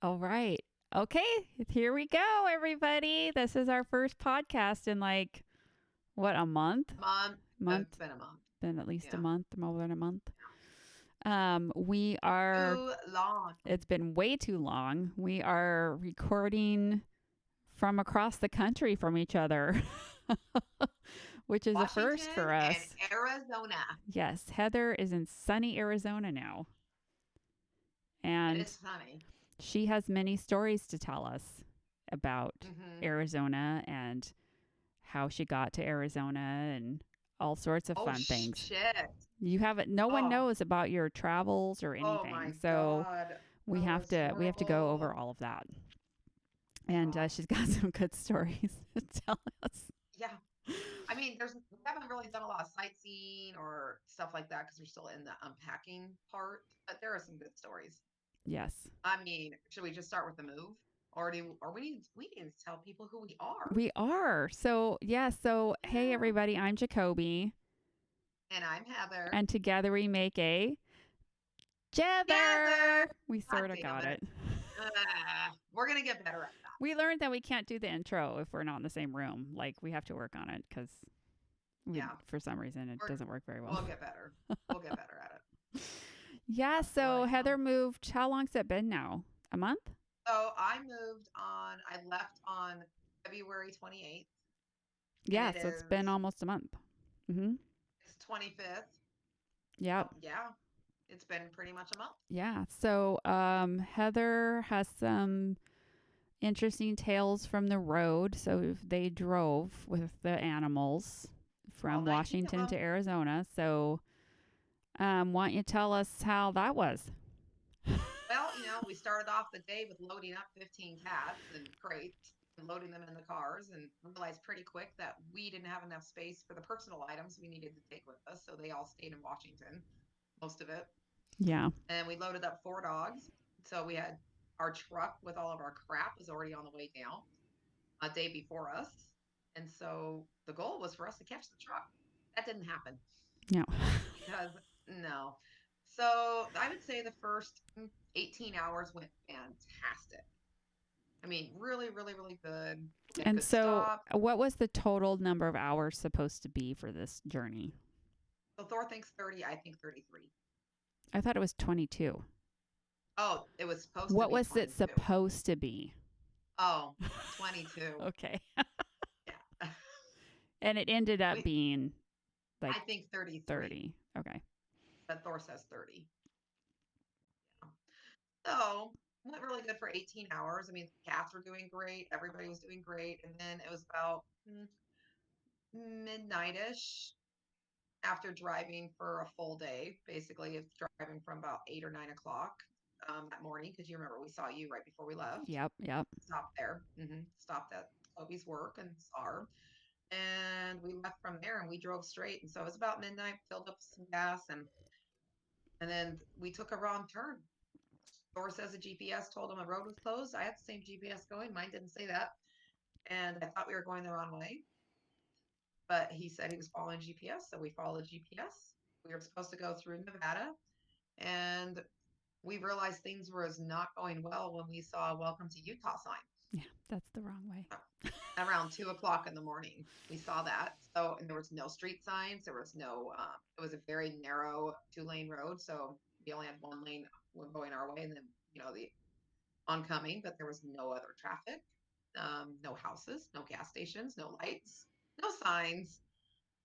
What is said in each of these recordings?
All right. Okay, here we go, everybody. This is our first podcast in like what, a month? Month. It's Month? been a month. Been at least a Yeah. month, more than a month. We are. Too long. It's been way too long. We are recording from across the country from each other, which is a first Washington for and us. Arizona. Yes, Heather is in sunny Arizona now, It and is sunny. she has many stories to tell us about Mm-hmm. Arizona and how she got to Arizona and all sorts of Oh fun things. shit. You haven't no one Oh. knows about your travels or Oh anything. my So God. we That have was to go over horrible. all of that. And Oh. she's got some good stories to tell us. Yeah. I mean, we haven't really done a lot of sightseeing or stuff like that because we're still in the unpacking part. But there are some good stories. Yes. I mean, should we just start with the move, or we need to tell people who we are? We are. So, yeah, so hey Yeah. everybody, I'm Jacoby And I'm Heather. and together we make a Jether. Together. We God sort of damn got it. it. We're gonna get better at that. We learned that we can't do the intro if we're not in the same room. Like we have to work on it cuz we Yeah, for some reason it we're doesn't work very well. we'll get better. We'll get better at it. Yeah, Well, so Heather moved. How long's it been now? A month? so I moved on. I left on February 28th, and Yeah, so it's been almost a month. Mhm. it's 25th. Yep. So yeah, it's been pretty much a month. Yeah. So Heather has some interesting tales from the road. So they drove with the animals All from 19 of Washington to them. Arizona. So why don't you tell us how that was? Well, we started off the day with loading up 15 cats and crates and loading them in the cars and realized pretty quick that we didn't have enough space for the personal items we needed to take with us. So they all stayed in Washington, most of it. Yeah. And we loaded up 4 dogs. So we had our truck with all of our crap was already on the way down a day before us. And so the goal was for us to catch the truck. That didn't happen No. because no. So I would say the first 18 hours went fantastic. I mean, really, really, really good. We had And good so stops. what was the total number of hours supposed to be for this journey? So Thor thinks 30, I think 33. I thought it was 22. Oh, it was supposed to What be was it 22. supposed to be? Oh, 22. Okay. Yeah. And it ended up we, being like I think 33, 30. Okay. but Thor says 30. So went really good for 18 hours. I mean, the cats were doing great. Everybody was doing great. And then it was about midnight-ish after driving for a full day. Basically, it's driving from about 8 or 9 o'clock that morning because you remember we saw you right before we left. Yep. Yep. Stopped there. Stopped at Chloe's work and saw her. And we left from there and we drove straight. And so it was about midnight, filled up some gas, and then we took a wrong turn. Thor says the GPS told him the road was closed. I had the same GPS going. Mine didn't say that. And I thought we were going the wrong way. But he said he was following GPS. So we followed GPS. We were supposed to go through Nevada. And we realized things was not going well when we saw a welcome to Utah sign Yeah, that's the wrong way. around 2 o'clock in the morning. We saw that. So, and there was no street signs. There was no, it was a very narrow 2-lane road. So we only had one lane going our way and then, the oncoming, but there was no other traffic, no houses, no gas stations, no lights, no signs,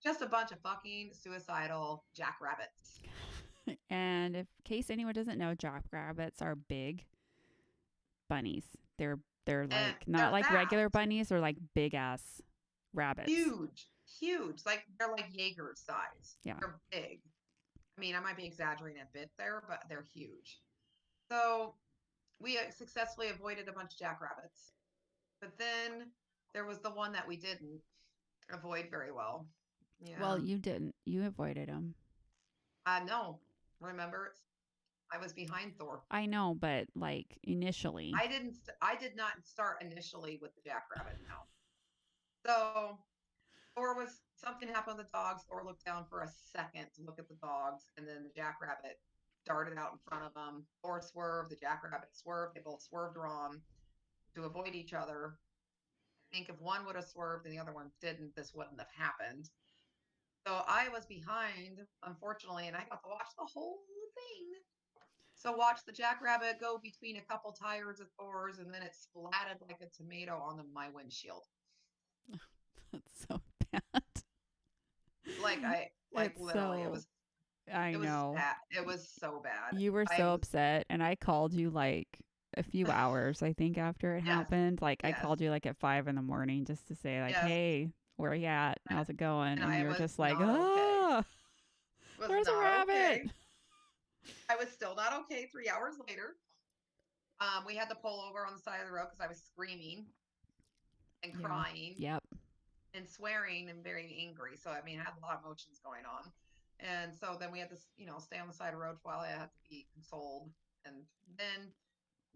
just a bunch of fucking suicidal jackrabbits. And in case anyone doesn't know, jackrabbits are big bunnies. They're And like not they're like regular fast, bunnies, they're like big ass rabbits. huge, huge. Like they're like Jaeger size. Yeah. They're big. I mean, I might be exaggerating a bit there, but they're huge. So we successfully avoided a bunch of jackrabbits. But then there was the one that we didn't avoid very well. Well, Yeah. you didn't. You avoided them. No. Remember, I was behind Thor. I know, but like initially. I did not start initially with the jackrabbit. No. So Thor was something happened with the dogs. Thor looked down for a second to look at the dogs, and then the jackrabbit darted out in front of them. Thor swerved, the jackrabbit swerved. They both swerved wrong to avoid each other. I think if one would have swerved and the other one didn't, this wouldn't have happened. So I was behind, unfortunately, and I got to watch the whole thing. So watch the jackrabbit go between a couple tires of Thor's, and then it splatted like a tomato on my windshield. That's so bad. Like It's literally, so, I it was know. bad. It was so bad. You were I so was upset, and I called you like a few hours, I think, after it yes, happened. Like, I yes, called you like at 5 in the morning just to say, like, yes, hey, where you at? and, How's it going? and And I you're was just like, not okay. ah, Was there's a not rabbit. okay. I was still not okay 3 hours later. We had to pull over on the side of the road because I was screaming and Yeah. crying Yep. and swearing and very angry. So I mean, I had a lot of emotions going on. And so then we had to, stay on the side of the road while I had to be consoled. And then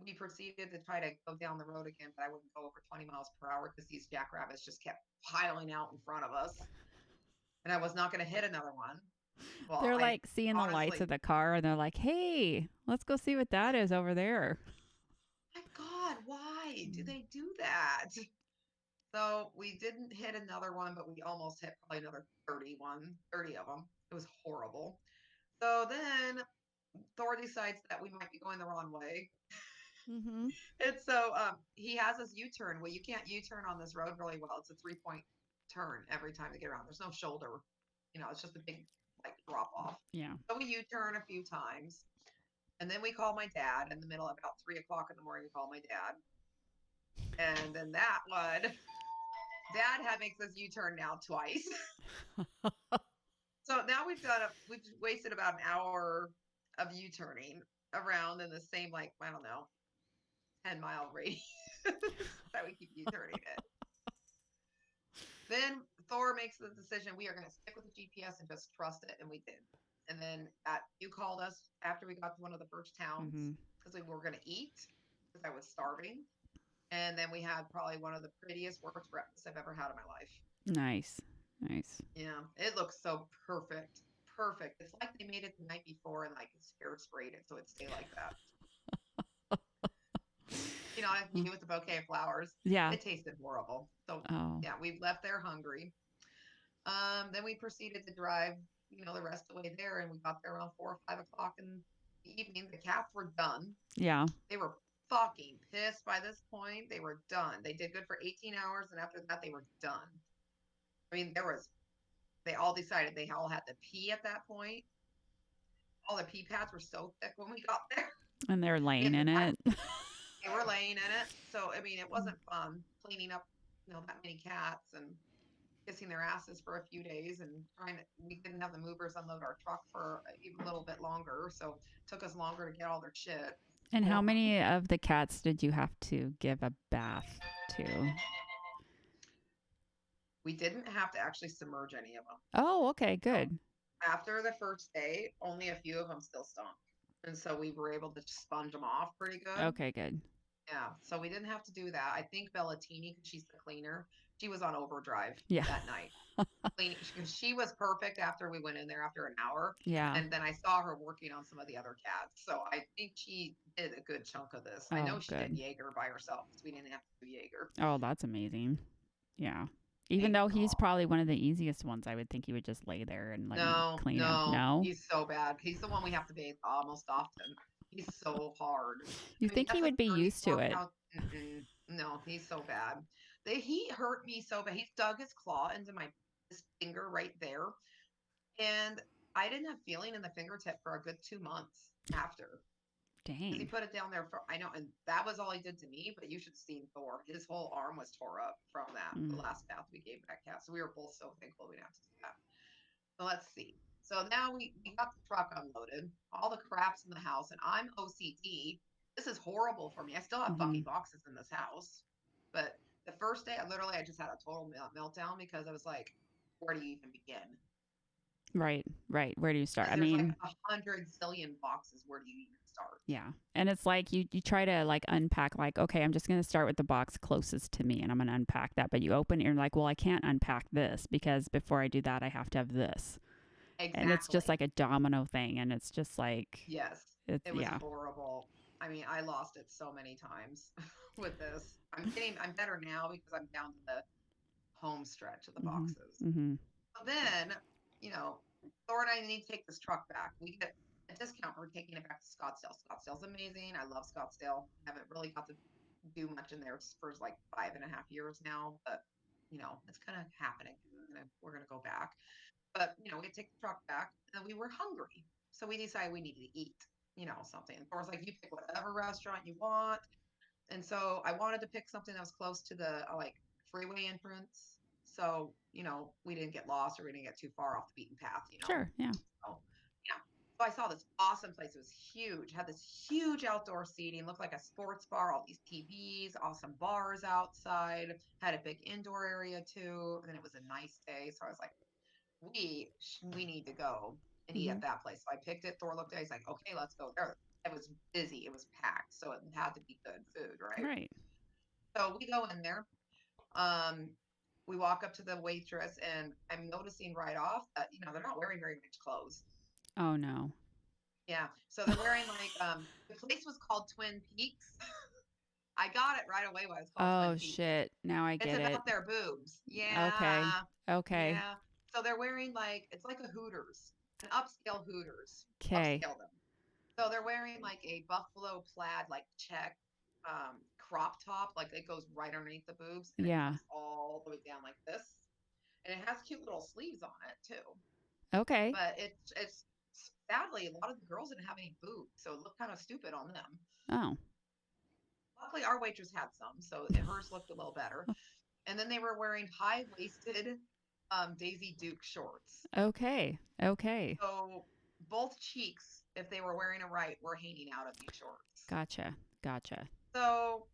we proceeded to try to go down the road again, but I wouldn't go over 20 miles per hour because these jackrabbits just kept piling out in front of us. And I was not going to hit another one. Well, They're I like seeing the lights honestly, of the car, and they're like, hey, let's go see what that is over there. my God, why do Mm. they do that? So we didn't hit another one, but we almost hit probably another 30 of them. It was horrible. So then Thor decides that we might be going the wrong way. Mm-hmm. And so he has us U-turn. Well, you can't U-turn on this road really well. It's a 3-point turn every time to get around. There's no shoulder. It's just a big like drop off. Yeah. So we U-turn a few times. And then we call my dad in the middle of about 3 o'clock in the morning. We call my dad. And then that one, dad makes us U-turn now twice. So now we've wasted about an hour of U-turning around in the same, like, I don't know, 10-mile radius that we keep U-turning it. Then Thor makes the decision we are going to stick with the GPS and just trust it, and we did. And then you called us after we got to one of the first towns Mm-hmm. because we were going to eat because I was starving. And then we had probably one of the prettiest worst breakfasts I've ever had in my life. Nice. Nice. Yeah, it looks so perfect. Perfect. It's like they made it the night before and like sprayed it so it stay like that. Like you with the bouquet of flowers. Yeah. It tasted horrible. So Oh. yeah, we left there hungry. Then we proceeded to drive, the rest of the way there, and we got there around 4 or 5 o'clock in the evening. The cats were done. Yeah. They were fucking pissed by this point. They were done. They did good for 18 hours, and after that, they were done. I mean, they all decided they all had to pee at that point. All the pee pads were so thick when we got there. And they're laying in it. They were laying in it. So, I mean, it wasn't fun cleaning up, that many cats and kissing their asses for a few days and we didn't have the movers unload our truck for even a little bit longer. So it took us longer to get all their shit. And how many of the cats did you have to give a bath to? We didn't have to actually submerge any of them. Oh, okay, good. So after the first day, only a few of them still stunk. And so we were able to sponge them off pretty good. Okay, good. Yeah. So we didn't have to do that. I think Bellatini, because she's the cleaner, she was on overdrive that night. Cleaning, she was perfect after we went in there after an hour. Yeah. And then I saw her working on some of the other cats. So I think she did a good chunk of this. I know she did Jaeger by herself because we didn't have to do Jaeger. Oh, that's amazing. Yeah. Even though he's probably one of the easiest ones, I would think he would just lay there and let me clean him. No, he's so bad. He's the one we have to bathe most often. He's so hard. You think he would be used to it? No, he's so bad. He hurt me so bad. He dug his claw into this finger right there. And I didn't have feeling in the fingertip for a good 2 months after. Dang. He put it down there I know, and that was all he did to me, but you should have seen Thor. His whole arm was tore up from that, the last bath we gave that cat. So we were both so thankful we didn't have to do that. So let's see. So now we got the truck unloaded, all the crap's in the house, and I'm OCD. This is horrible for me. I still have fucking boxes in this house. But the first day, I just had a total meltdown because I was like, where do you even begin? Right. Where do you start? I mean, like 100 zillion boxes. Where do you even start? Yeah. And it's like you try to like unpack, like, okay, I'm just going to start with the box closest to me and I'm going to unpack that. But you open it and you're like, well, I can't unpack this because before I do that, I have to have this. And it's just Exactly. like a domino thing, and it's just like Yes. it's It was yeah. horrible. I mean, I lost it so many times with this. I'm better now because I'm down to the home stretch of the Mhm. boxes. Mhm. But then, you know, Thor and I need to take this truck back. We get a discount. We're taking it back to Scottsdale. Scottsdale's amazing. I love Scottsdale. Haven't really got to do much in there for like 5.5 years now, but it's gonna happen again. We're gonna go back. But we take the truck back, and we were hungry, so we decided we needed to eat. Something. And Thor's like, you pick whatever restaurant you want. And so I wanted to pick something that was close to the like freeway entrance. So, we didn't get lost or we didn't get too far off the beaten path. Sure. Yeah. So, yeah. So I saw this awesome place. It was huge, had this huge outdoor seating, looked like a sports bar, all these TVs, awesome bars outside, had a big indoor area too. And then it was a nice day. So I was like, we need to go and eat Mhm. at that place. So I picked it. Thor looked at it. He's like, okay, let's go there. It was busy. It was packed. So it had to be good food, right? Right. So we go in there. Um, we walk up to the waitress, and I'm noticing right off that they're not wearing very much clothes. Oh no. Yeah, so they're wearing like the place was called Twin Peaks. I got it right away why it's called Twin Oh Peaks. shit. Now I It's get it. about their boobs. Okay. Yeah, Okay. yeah. So they're wearing like it's like a Hooters, an upscale Hooters, Okay. upscale them. So they're wearing like a buffalo plaid, like check crop top, like it goes right underneath the boobs and it Yeah. comes all the way down like this. And it has cute little sleeves on it too. Okay. But it's sadly a lot of the girls didn't have any boobs, so it looked kind of stupid on them. Oh. Luckily, our waitress had some, so hers looked a little better. And then they were wearing high waisted Daisy Duke shorts. Okay. Okay. So both cheeks, if they were wearing it right, were hanging out of these shorts. Gotcha. Gotcha. So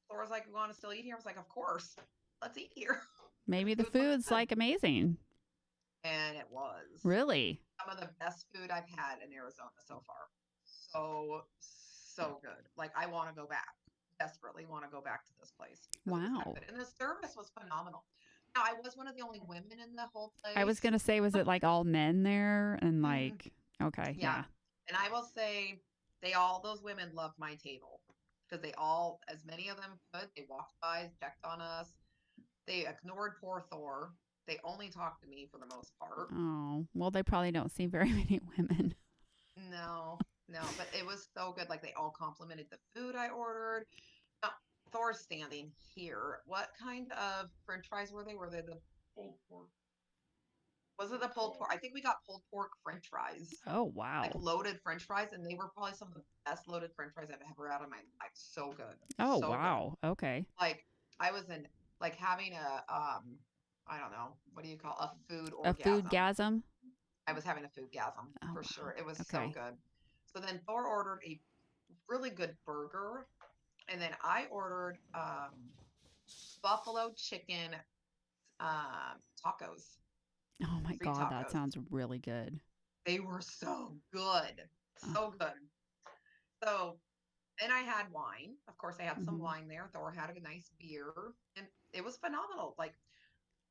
Laura's like, "We want to still eat here?" I was like, "Of course, let's eat here." The Maybe the food looked food's good, like amazing. and it was Really? some of the best food I've had in Arizona so far. So good. Like I want to go back. Desperately want to go back to this place because it was that Wow. good, and the service was phenomenal. Now I was one of the only women in the whole I was place. gonna say, was it like all men there? And Mm, like, okay, yeah, yeah. and I will say those women loved my table because they all, as many of them could, they walked by, checked on us. They ignored poor Thor. They only talked to me for the most part. Oh, well, they probably don't see very many women. No, no, but it was so good. Like they all complimented the food I ordered. Now, Thor's standing here. What kind of French fries were they? Were they the pulled pork? Was it the pulled pork? I think we got pulled pork French fries, Oh, like wow. loaded French fries, and they were probably some of the best loaded French fries I've ever had in my life. So good, Oh, so good. wow. Okay. Like I was in like having a I don't know, what do you call a food A orgasm. foodgasm? I was having a foodgasm Oh, for wow. sure. It was so Okay. good. So then Thor ordered a really good burger, and then I ordered buffalo chicken tacos, Oh my free God, that tacos. sounds really good. They were so good, Oh, so good. So and I had wine. Of course, I had some hmm. wine there. Thor had a nice beer, and it was phenomenal. Like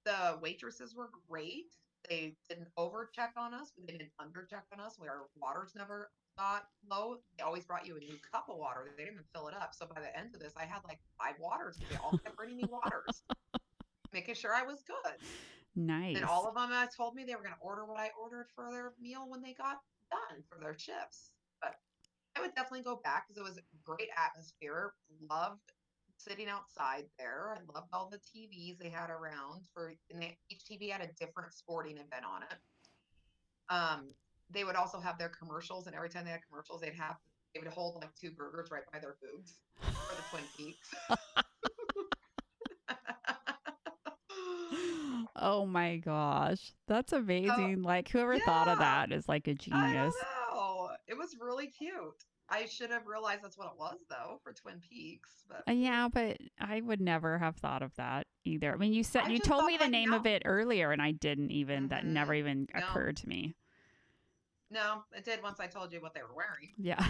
the waitresses were great. They didn't over check on us. They didn't under check on us. Our waters never got low. They always brought you a new cup of water. They didn't even fill it up. So by the end of this, I had like 5 waters because they all kept bringing me waters, making sure I was good. And all Nice. of them told me they were going to order what I ordered for their meal when they got done for their shifts. But I would definitely go back because it was a great atmosphere. Loved sitting outside there. I loved all the TVs they had around and each TV had a different sporting event on it. Um, they would also have their commercials, and every time they had commercials, they would hold like two burgers right by their boobs for the Twin Peaks. Oh my gosh. That's So amazing. Like, whoever thought of yeah, that is like a I genius. don't know. It was really cute. I should have realized that's what it was though for Twin Peaks, but Yeah, but I would never have thought of that either. I mean, I you just told thought me the like name of now. it earlier, and I didn't even, that never even No, occurred to me. no, it did once I told you what they were wearing. Yeah.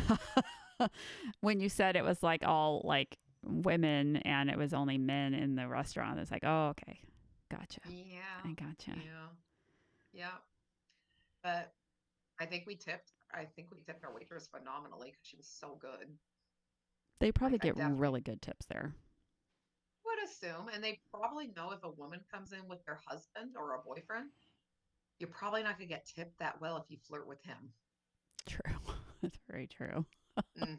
When you said it was like all like women and it was only men in the restaurant, it's like, oh, okay. Gotcha. Yeah, I gotcha. yeah, yeah. but I think we tipped our waitress phenomenally because she was so good. They probably Like I get definitely really good tips there. would assume, and they probably know if a woman comes in with their husband or a boyfriend, you're probably not going to get tipped that well if you flirt with him. True. That's very true. Hmm.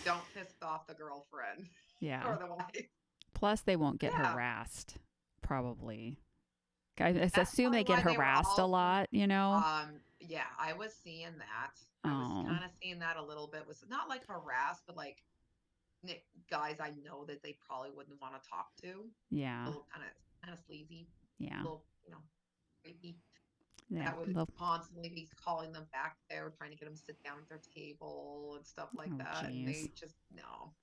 Don't piss off the girlfriend Yeah. or the wife. Plus, they won't get Yeah, harassed, probably. I that's assume probably they get why they were harassed a all. lot, you know? Yeah, I was seeing that. I was Oh, kind of seeing that a little bit. Was not like harassed, but like guys I know that they probably wouldn't want to talk to. A yeah. little kind of sleazy, Yeah. little creepy. Yeah. That would constantly be calling them back there, trying to get them to sit down at their table and stuff like Oh, that. And geez. they just no.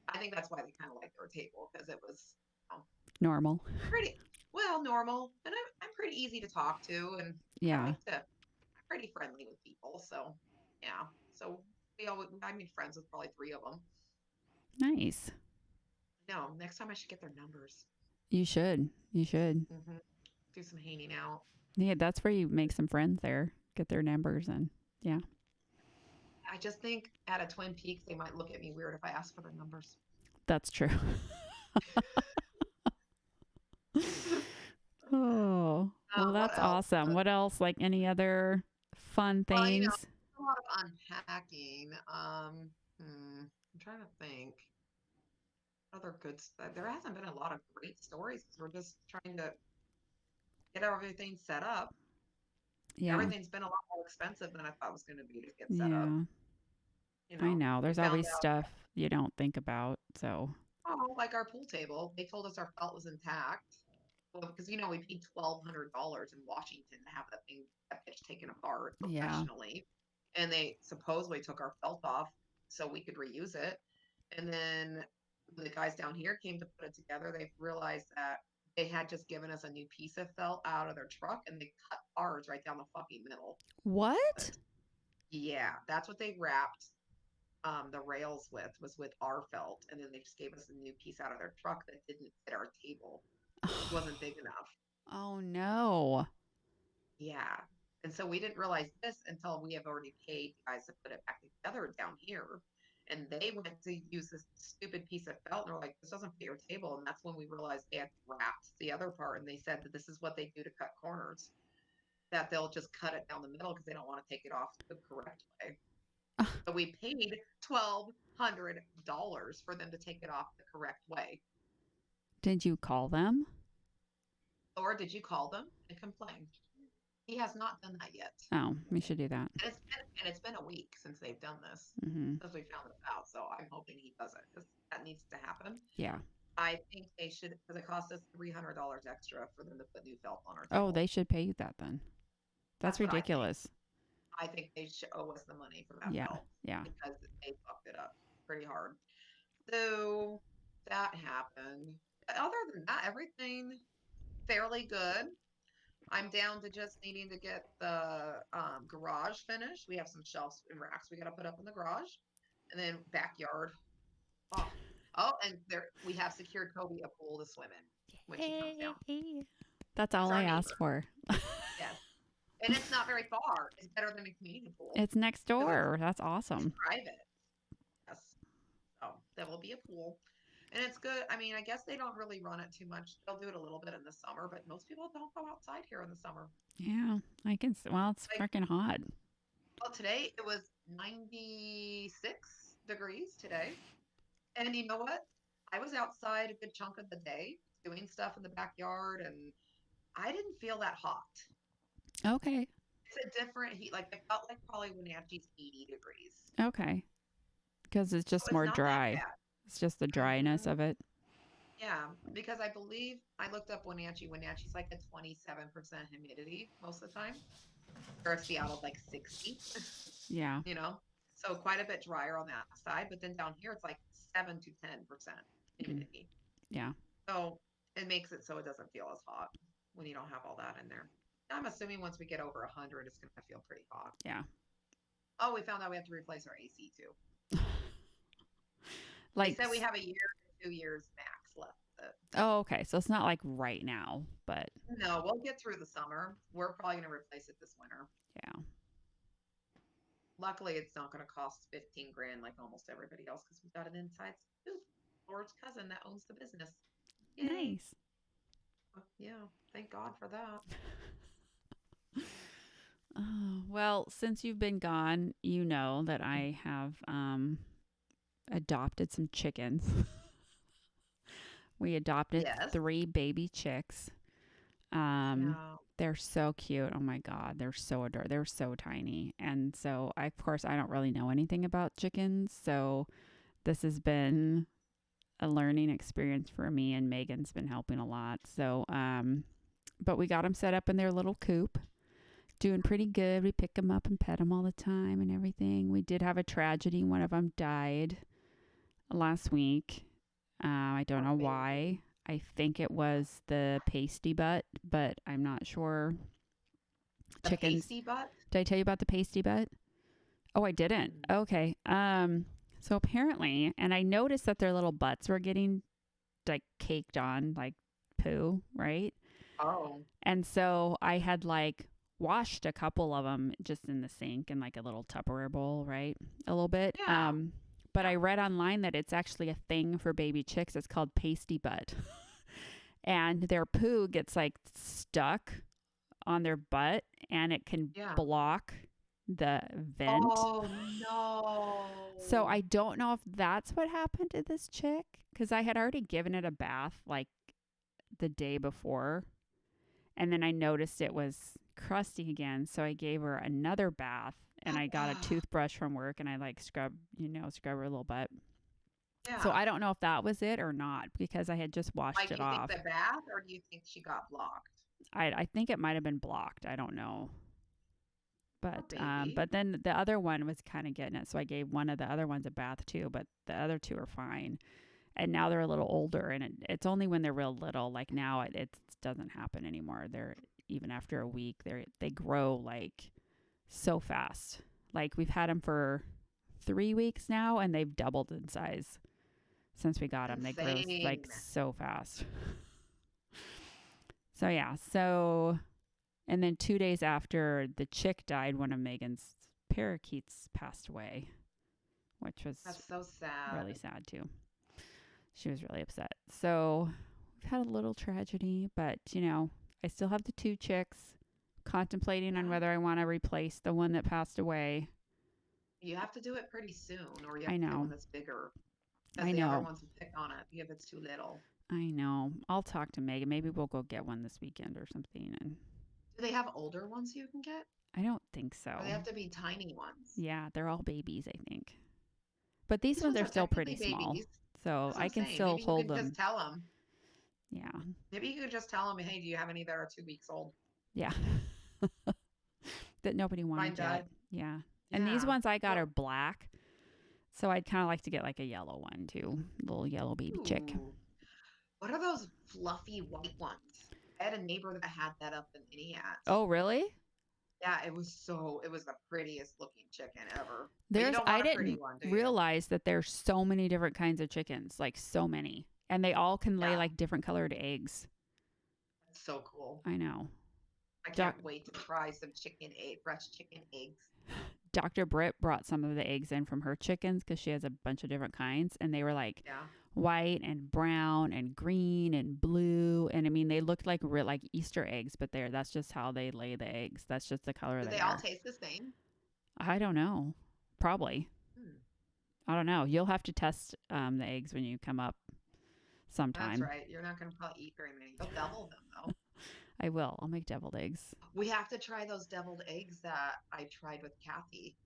I think that's why they kind of like their table because it was you Normal. pretty well normal, and I'm pretty easy to talk to, and I Yeah. like to I'm pretty friendly with people. So yeah, so we always I made friends with probably three of them. Nice. No, next time I should get their numbers. You should. You should. Hmm. Do some hanging out. Yeah, that's where you make some friends there. Get their numbers and yeah, I just think at a Twin Peaks they might look at me weird if I ask for their numbers. that's true. Oh, well, What that's else? awesome. What else? Like any other fun Well, things? a lot of unpacking. I'm trying to think. Other good stuff. There hasn't been a lot of great stories because we're just trying to get everything set up. Yeah. Everything's been a lot more expensive than I thought it was going to be to get set up. Yeah. You I know, know. we There's found always out, stuff you don't think about. So, oh, like our pool table, they told us our felt was intact. Well, because we paid $1,200 in Washington to have that pitch taken apart yeah. professionally, and they supposedly took our felt off so we could reuse it. And then when the guys down here came to put it together, they realized that they had just given us a new piece of felt out of their truck, and they cut ours right down the fucking middle of What? it. Yeah, that's what they wrapped the rails with was with our felt, and then they just gave us a new piece out of their truck that didn't fit our table. Just wasn't big enough. Oh, no. Yeah. And so we didn't realize this until we have already paid the guys to put it back together down here. And they went to use this stupid piece of felt and they're like, this doesn't fit your table. And that's when we realized they had wrapped the other part and they said that this is what they do to cut corners, that they'll just cut it down the middle because they don't want to take it off the correct way. So we paid $1,200 for them to take it off the correct way. Did you call them? Or did you call them and complain? He has not done that yet. Oh, we should do that. And it's been a week since they've done this, Hmm. since we found this out. So I'm hoping he does it because that needs to happen. Yeah. I think they should because it cost us $300 extra for them to put new felt on our Oh, table. they should pay you that then. That's That's what I think. ridiculous. I think they should owe us the money for that Yeah. felt Yeah. because they fucked it up pretty hard. So that happened. But other than that, everything fairly good. I'm down to just needing to get the garage finished. We have some shelves and racks we got to put up in the garage, and then backyard. Oh, oh, and there we have secured Kobe a pool to swim in when she comes down. Hey. That's He's all our I asked neighbor. for. Yes, and it's not very far. It's better than a community pool It's next because door. That's it's awesome. private. Yes, so there will be a pool, and it's good. I mean, I guess they don't really run it too much. They'll do it a little bit in the summer, but most people don't go outside here in the summer. Yeah. I can. Well, it's Like, freaking hot. well, today it was 96 degrees today. And you know what? I was outside a good chunk of the day doing stuff in the backyard and I didn't feel that hot. Okay. It's a different heat. Like it felt like probably Wenatchee's 80 degrees. Okay. Because it's So just it's more not that dry. bad. It's just the dryness Hmm. of it. Yeah, because I believe I looked up Wenatchee. Wenatchee's like a 27% humidity most of the time. Whereas Seattle's like 60, Yeah. you know? So quite a bit drier on that side. But then down here it's like 7 to 10% Mm. humidity. Yeah. So it makes it so it doesn't feel as hot when you don't have all that in there. I'm assuming once we get over 100, it's going to feel pretty hot. Yeah. Oh, we found out we have to replace our AC too. They Like, said we have a year to 2 years max left of it. Oh, okay. So it's not like right now, but No, we'll get through the summer. We're probably going to replace it this winter. yeah. Luckily, it's not going to cost 15 grand like almost everybody else because we've got an inside scoop. Lord's cousin that owns the business. Yay. Nice. Yeah. Thank God for that. Oh, well, since you've been gone, you know that I have adopted some chickens. We adopted Yes. 3 baby chicks. Um, Yeah. they're so cute. Oh my god, they're so adorable. They're so tiny. And so, I, of course, I don't really know anything about chickens, so this has been a learning experience for me, and Megan's been helping a lot. So, but we got them set up in their little coop, doing pretty good. We pick them up and pet them all the time and everything. We did have a tragedy. One of them died last week. I don't Poor know baby. why. I think it was the pasty butt, but I'm not sure. The Chickens. pasty butt? Did I tell you about the pasty butt? Oh, I didn't. Mm. Okay. So apparently, and I noticed that their little butts were getting like caked on, like poo, right? Oh. And so I had like washed a couple of them just in the sink in like a little Tupperware bowl, right? A little bit. Yeah. But Yeah. I read online that it's actually a thing for baby chicks. It's called pasty butt. And their poo gets like stuck on their butt and it can Yeah. block the vent. Oh So no. I don't know if that's what happened to this chick because I had already given it a bath like the day before. And then I noticed it was crusty again. So I gave her another bath and I got a toothbrush from work and I like scrub her little butt. So Yeah. I don't know if that was it or not because I had just washed Like, it do you think off. the bath or do you think she got blocked? I think it might have been blocked. I don't know. Poor baby. But then the other one was kind of getting it, so I gave one of the other ones a bath too. But the other two are fine, and now they're a little older, and it's only when they're real little. Like now, it doesn't happen anymore. They're even after a week, they grow like so fast. Like we've had them for 3 weeks now, and they've doubled in size since we got them. They grow like Insane. so fast. So yeah, so and then 2 days after the chick died, one of Megan's parakeets passed away, which was That's so sad. really sad too. She was really upset. So we've had a little tragedy, but I still have the 2 chicks, contemplating on Yeah. whether I want to replace the one that passed away. You have to do it pretty soon, or you have I to get one know. that's bigger because I the other know. ones will pick on it if it's too little. I know. I'll talk to Megan. Maybe we'll go get one this weekend or something. And Do they have older ones you can get? I don't think Or they so. have to be tiny ones? Yeah, they're all babies, I think. But these These ones ones are are still pretty technically small. babies. So That's what I I'm can saying. still Maybe you hold could just them. tell them. Yeah. Maybe you could just tell them, hey, do you have any that are 2 weeks old? Yeah. That nobody Mine wanted yet. died. Yeah. And these Yeah. ones I got are Well, black. So I'd kind of like to get like a yellow one too. Little yellow baby chick. ooh. What are those fluffy white ones? I had a neighbor that had that up in Eniat. Oh, really? Yeah, it was the prettiest looking chicken ever. But you don't I want a pretty didn't one, do you? realize that there's so many different kinds of chickens, like so many. And they all can lay Yeah, like different colored eggs. that's so cool. I know. I Doc, can't wait to try some fresh chicken eggs. Dr. Britt brought some of the eggs in from her chickens because she has a bunch of different kinds. And they were like Yeah. white and brown and green and blue. And I mean, they looked like like Easter eggs, but that's just how they lay the eggs. That's just the color Do they they all are. taste the same? I don't know. Probably. Hmm. I don't know. You'll have to test the eggs when you come up That's sometime. right. You're not going to probably eat very many. You'll double them though. I will. I'll make deviled eggs. We have to try those deviled eggs that I tried with Kathy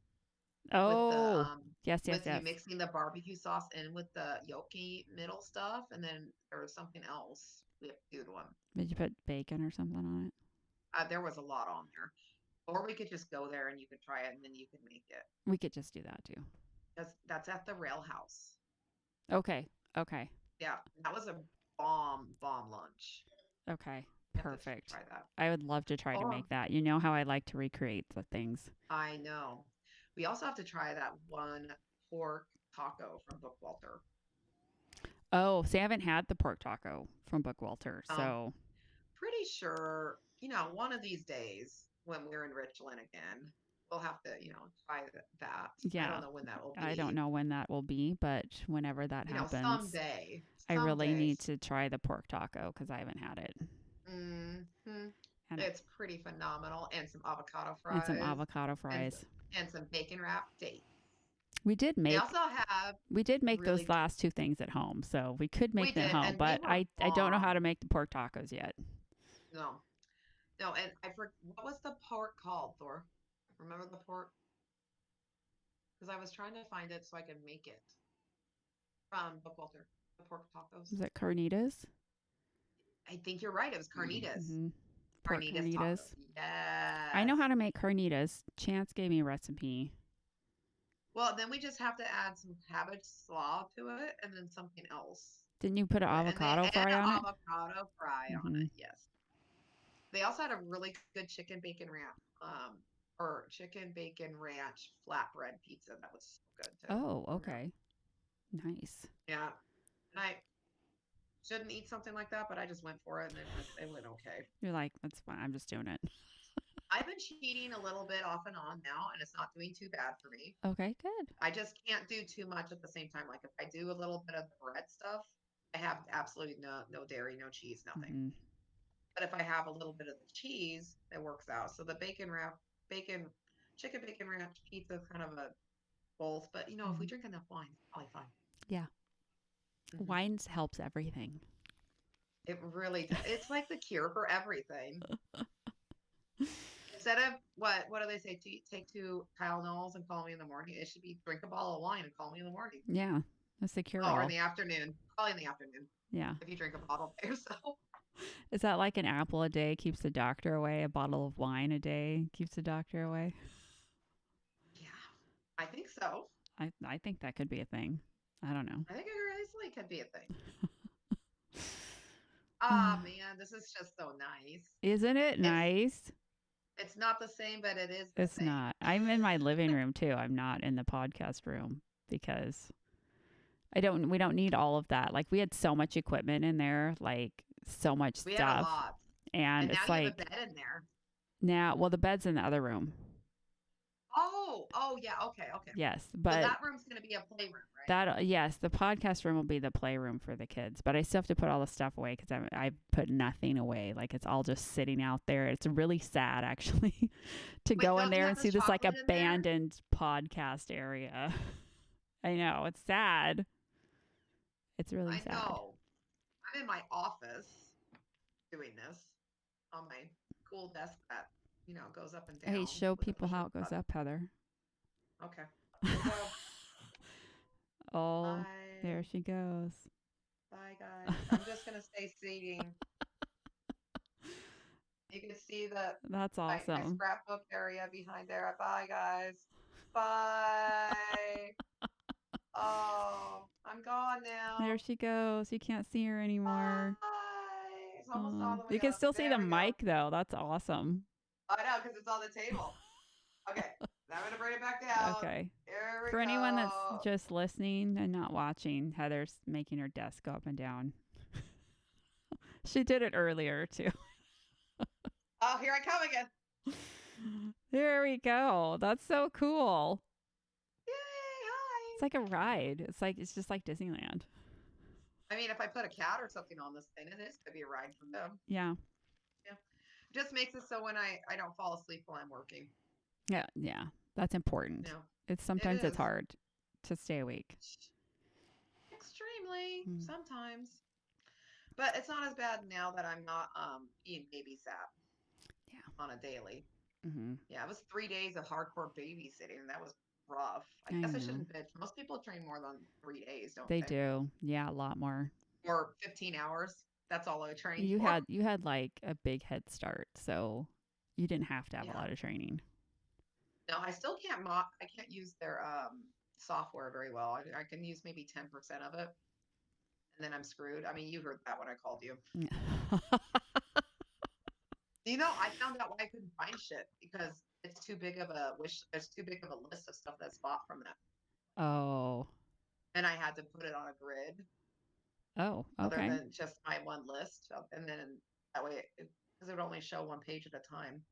Oh, yes, yes, with you yes. mixing the barbecue sauce in with the yolky middle stuff, and then there was something else. We have to do one. Did you put bacon or something on it? There was a lot on there, or we could just go there and you could try it, and then you could make it. We could just do that too. That's at the Rail House. Okay. Okay. Yeah, that was a bomb lunch. Okay. You have to Perfect. try that. I would love to try to Oh, make that. You know how I like to recreate the things. I know. We also have to try that one pork taco from Bookwalter. Oh, see, I haven't had the pork taco from Bookwalter. Um, So, Pretty sure, one of these days when we're in Richland again, we'll have to, try that. I yeah, don't know when that will I don't be. know when that will be, but whenever that happens, Someday, I really someday. need to try the pork taco because I haven't had it. Hmm. And It's pretty phenomenal, and some avocado and some fries, avocado and fries. and some bacon wrapped dates. We did They make also have we did make really those good. last two things at home, so we could We make them at did, home. and they But were I don't know how bomb. to make the pork tacos yet. No, no, and I forgot what was the pork called, Thor? Remember the pork? Because I was trying to find it so I could make it from Bookwalter, the pork tacos. Is it carnitas? I think you're right. It was carnitas. Mm-hmm. Pork Carnitas tacos. carnitas. I Yes. know how to make carnitas. Chance gave me a recipe. Well, then we just have to add some cabbage slaw to it, and then something else Didn't you put an to it, and then avocado and fry an on it? avocado fry on Mm-hmm. it. Yes. They also had a really good chicken bacon ranch, or chicken bacon ranch flatbread pizza that was so good too. Oh, Yeah. okay. Nice. Yeah. And I shouldn't eat something like that, but I just went for it, and it went okay. You're like, that's fine. I'm just doing it. I've been cheating a little bit off and on now, and it's not doing too bad for me. Okay, good. I just can't do too much at the same time. Like if I do a little bit of the bread stuff, I have absolutely no dairy, no cheese, nothing. Mm-hmm. But if I have a little bit of the cheese, it works out. So the bacon, chicken bacon ranch pizza is kind of a both. But if we Mm-hmm. drink enough wine, it's probably fine. Yeah. Hmm. Wines helps everything. It really does. It's like the cure for everything. Instead of what do they say? Take two Tylenols and call me in the morning. It should be drink a bottle of wine and call me in the morning. Yeah. That's the cure Oh, or in all. the afternoon. Probably in the afternoon Yeah. if you drink a bottle by yourself. Is that like an apple a day keeps the doctor away? A bottle of wine a day keeps the doctor away? Yeah, I think so. I think that could be a thing. I don't know. I think it really easily could be a thing. Ah, man, this is just so nice. Isn't it It's nice? it's not the same, but it is the It's same. not. I'm in my living room too. I'm not in the podcast room because we don't need all of that. Like we had so much equipment in there, like so much We had a stuff. lot, And and now it's you have a like bed in there. now, well, the bed's in the other room. Oh, yeah, okay, okay. Yes, So but that room's gonna be a playroom, right? yes, the podcast room will be the playroom for the kids, but I still have to put all the stuff away because I put nothing away. Like it's all just sitting out there. It's really sad actually to Wait, go in don't you there have and the see this like chocolate in there? abandoned podcast area. I know it's sad. It's really I sad. know. I'm in my office doing this on my cool desk that goes up and Hey, down show with a people push of how a it goes button. up, Heather. Okay, here we go. Oh, Bye, there she goes. bye, guys. I'm just gonna stay seating. You can see That's my awesome. scrapbook area behind there. Bye, guys. Bye. Oh, I'm gone There now. she goes. You can't see her anymore. Bye. It's almost all the You way can up. still see There the we go. mic though. That's awesome. I know because it's on the table. Okay, now I'm gonna bring it back down. Okay. Here we For anyone that's go. just listening and not watching, Heather's making her desk go up and down. She did it earlier too. Oh, here I come again. There we go. That's so cool. Yay! It's Hi. like a ride. It's just like Disneyland. I mean, if I put a cat or something on this thing, it is gonna be a ride for them. Yeah. Yeah, it just makes it so when I don't fall asleep while I'm working. Yeah. Yeah. That's important. No, It's it sometimes it's is hard to stay awake. extremely Mm. sometimes, but it's not as bad now that I'm not being babysat. Yeah. On a daily. Mm-hmm. Yeah, it was 3 days of hardcore babysitting, and that was rough. I I guess I know. shouldn't bitch. Most people train more than 3 days, don't They they? do. Yeah, a lot more. Or 15 hours. That's all I trained You for. had like a big head start, so you didn't have to have a Yeah. lot of training. No, I still can't I can't use their software very well. I can use maybe 10% of it, and then I'm screwed. I mean, you heard that when I called you. I found out why I couldn't find shit because it's too big of a wish. There's too big of a list of stuff that's bought from them, Oh. and I had to put it on a grid. Oh, other okay. than just my one list. And then that way, because it would only show one page at a time.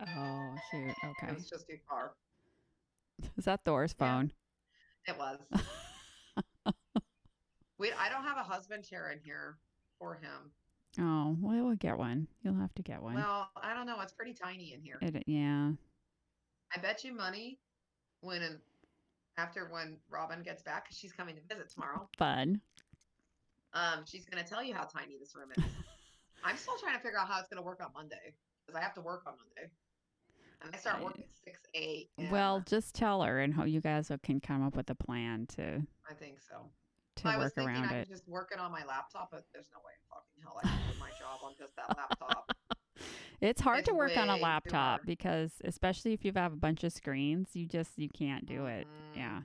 Oh, shoot. It Okay. was just too far. Is that Thor's Yeah, phone? it was. I don't have a husband chair in here for him. Oh, well, we'll get one. You'll have to get one. Well, I don't know. It's pretty tiny in here. Yeah. I bet you money when after when Robin gets back, because she's coming to visit tomorrow. Fun. She's going to tell you how tiny this room is. I'm still trying to figure out how it's going to work on Monday because I have to work on Monday. And I start work at 6 a.m. Well, just tell her, and you guys can come up with a plan I think so. to I was work thinking around I it. could just work it on my laptop, but there's no way in fucking hell I can do my job on just that laptop. It's hard It's to work on a way too laptop hard. because, especially if you have a bunch of screens, you can't do it. Mhm. Yeah.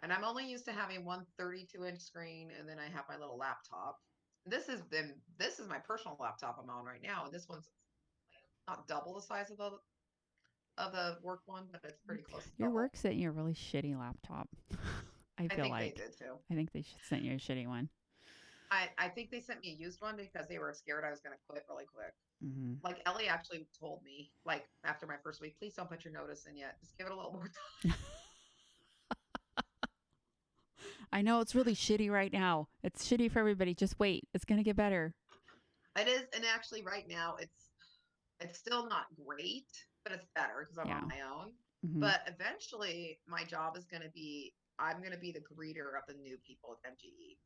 And I'm only used to having one 32-inch screen, and then I have my little laptop. This is my personal laptop I'm on right now. This one's not double the size of the work one, but it's pretty close to Your double. work sent you a really shitty laptop. I feel think they like. did too. I think they should send you a shitty one. I think they sent me a used one because they were scared I was going to quit really quick. Mm-hmm. Like Ellie actually told me, like after my first week, please don't put your notice in yet. Just give it a little more time. I know it's really shitty right now. It's shitty for everybody. Just wait. It's going to get better. It is, and actually, right now it's still not great, but it's better because I'm on my own. Mm-hmm. But eventually, my job is going to be I'm going to be the greeter of the new people at MGE.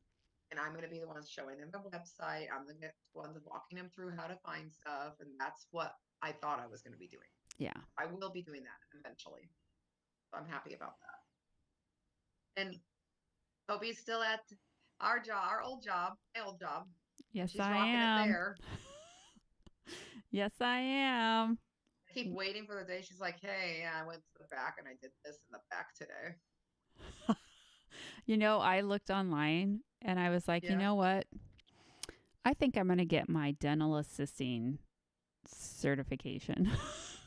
And I'm going to be the one showing them the website. I'm the one walking them through how to find stuff. And that's what I thought I was going to be doing. Yeah. I will be doing that eventually. So I'm happy about that. And Toby's still at our job, my old job. Yes, She's I rocking am. it there. Yes, I am. I keep waiting for the day she's like, hey, I went to the back and I did this in the back today. I looked online and I was like, Yeah. you know what? I think I'm going to get my dental assisting certification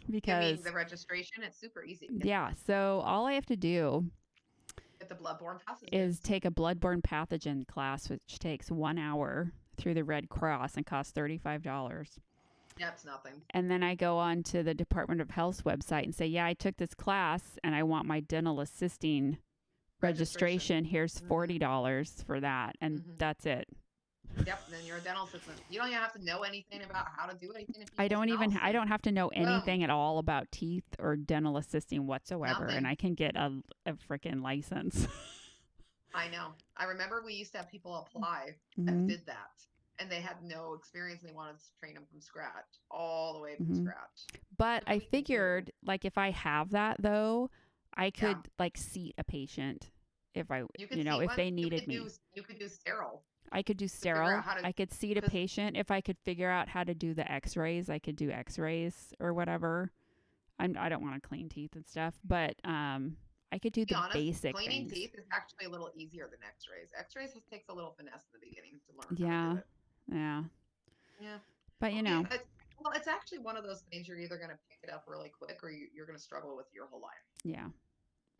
because you mean the registration? It's super easy. Yeah. So all I have to do get the bloodborne pathogen is take a bloodborne pathogen class, which takes 1 hour through the Red Cross and costs $35. Yeah, it's nothing. And then I go on to the Department of Health's website and say, yeah, I took this class and I want my dental assisting registration. Here's $40 for that. And that's it. Yep. And then you're a dental assistant. You don't even have to know anything about how to do anything. I don't have to know anything at all about teeth or dental assisting whatsoever. Nothing. And I can get a freaking license. I know. I remember we used to have people apply that did that. And they had no experience and they wanted to train them from scratch, all the way from scratch. But I figured, like, if I have that, though, I could, like, seat a patient if if they needed me. You could do sterile. I could do sterile. I could seat a patient. If I could figure out how to do the x-rays, I could do x-rays or whatever. I don't want to clean teeth and stuff, but I could do the basic cleaning things. Teeth is actually a little easier than x-rays. X-rays takes a little finesse in the beginning to learn how to do it. Yeah. But, it's actually one of those things you're either going to pick it up really quick or you're going to struggle with your whole life. Yeah.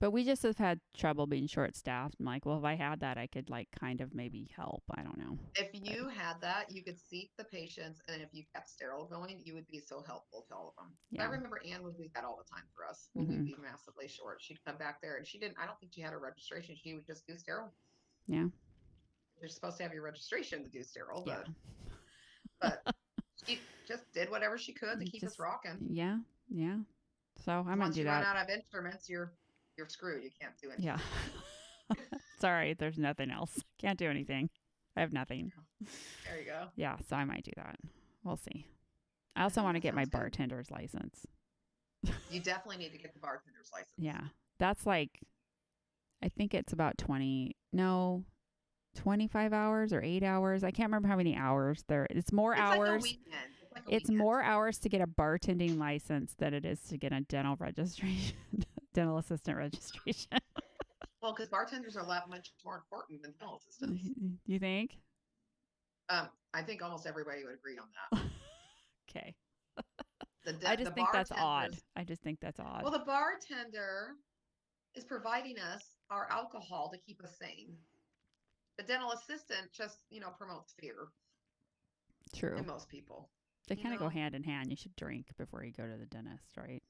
But we just have had trouble being short-staffed. I'm like, well, if I had that, I could, like, kind of maybe help. I don't know. If you had that, you could seat the patients, and if you kept sterile going, you would be so helpful to all of them. Yeah. I remember Anne would do that all the time for us when we'd be massively short. She'd come back there, and I don't think she had a registration. She would just do sterile. Yeah. You're supposed to have your registration to do sterile, yeah. but she just did whatever she could to keep us rocking. Yeah. Yeah. So I'm going to do that. Once you run out of instruments, you're screwed. You can't do anything. Yeah. Sorry, there's nothing else. Can't do anything. I have nothing. There you go. Yeah, so I might do that. We'll see. I also want to get my bartender's license. You definitely need to get the bartender's license. Yeah. That's like, I think it's about 25 hours or 8 hours. I can't remember how many hours there. It's more hours. Like a weekend. It's more hours to get a bartending license than it is to get a dental registration, dental assistant registration. Well, because bartenders are much more important than dental assistants. You think? I think almost everybody would agree on that. Okay. I just think that's odd. Well, the bartender is providing us our alcohol to keep us sane. A dental assistant just, promotes fear True. in most people. They You kind of go know, hand in hand. You should drink before you go to the dentist, right?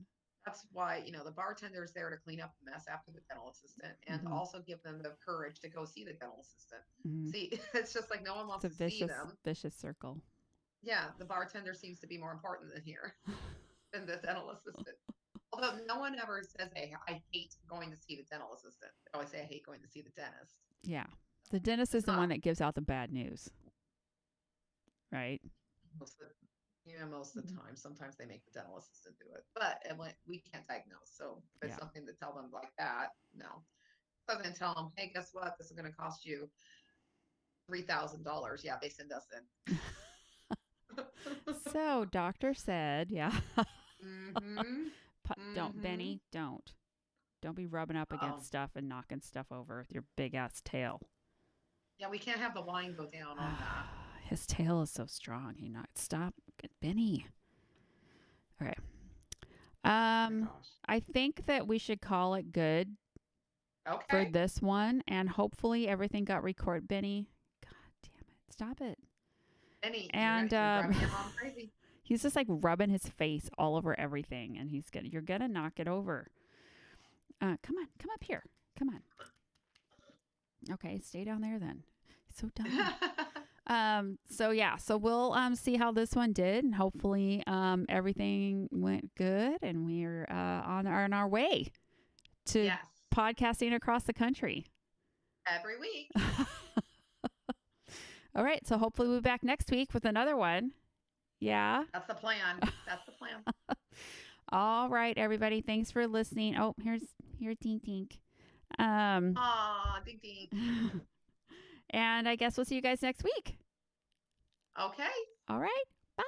that's why, the bartender's there to clean up the mess after the dental assistant and Mm-hmm. also give them the courage to go see the dental assistant. Mm-hmm. See, it's just like no one It's wants a to see vicious, them. vicious circle. Yeah, the bartender seems to be more important than here than the dental assistant. Although no one ever says, "Hey, I hate going to see the dental assistant." They always say, "I hate going to see the dentist." Yeah. The dentist is It's the not one that gives out the bad news, right? most of most of the Mhm. time. Sometimes they make the dental assistant do it, but we can't diagnose. So if it's Yeah. something to tell them like that, no. Other than tell them, "Hey, guess what? This is going to cost you $3,000." Yeah, they send us in. So, doctor said, yeah. Mm-hmm. Don't, Mm-hmm. Benny, don't. Don't be rubbing up against Um, stuff and knocking stuff over with your big ass tail. yeah, we can't have the wine go down on that. His tail is so strong. He not stop, Benny. Okay. Oh my gosh. I think that we should call it good for Okay. this one, and hopefully everything got recorded. Benny, God damn it, stop it. Benny, And you're driving your mom crazy. he's just like rubbing his face all over everything, and you're gonna knock it over. Come on, come up here. Come on. Okay, stay down there then. So dumb. So yeah, so we'll see how this one did, and hopefully everything went good, and we're on our way to Yes. podcasting across the country. Every week. All right, so hopefully we'll be back next week with another one. Yeah. That's the plan. That's the plan. All right, everybody. Thanks for listening. Oh, here's Tink Tink. Um, Aw, ding ding. and I guess we'll see you guys next week. Okay. All right. Bye.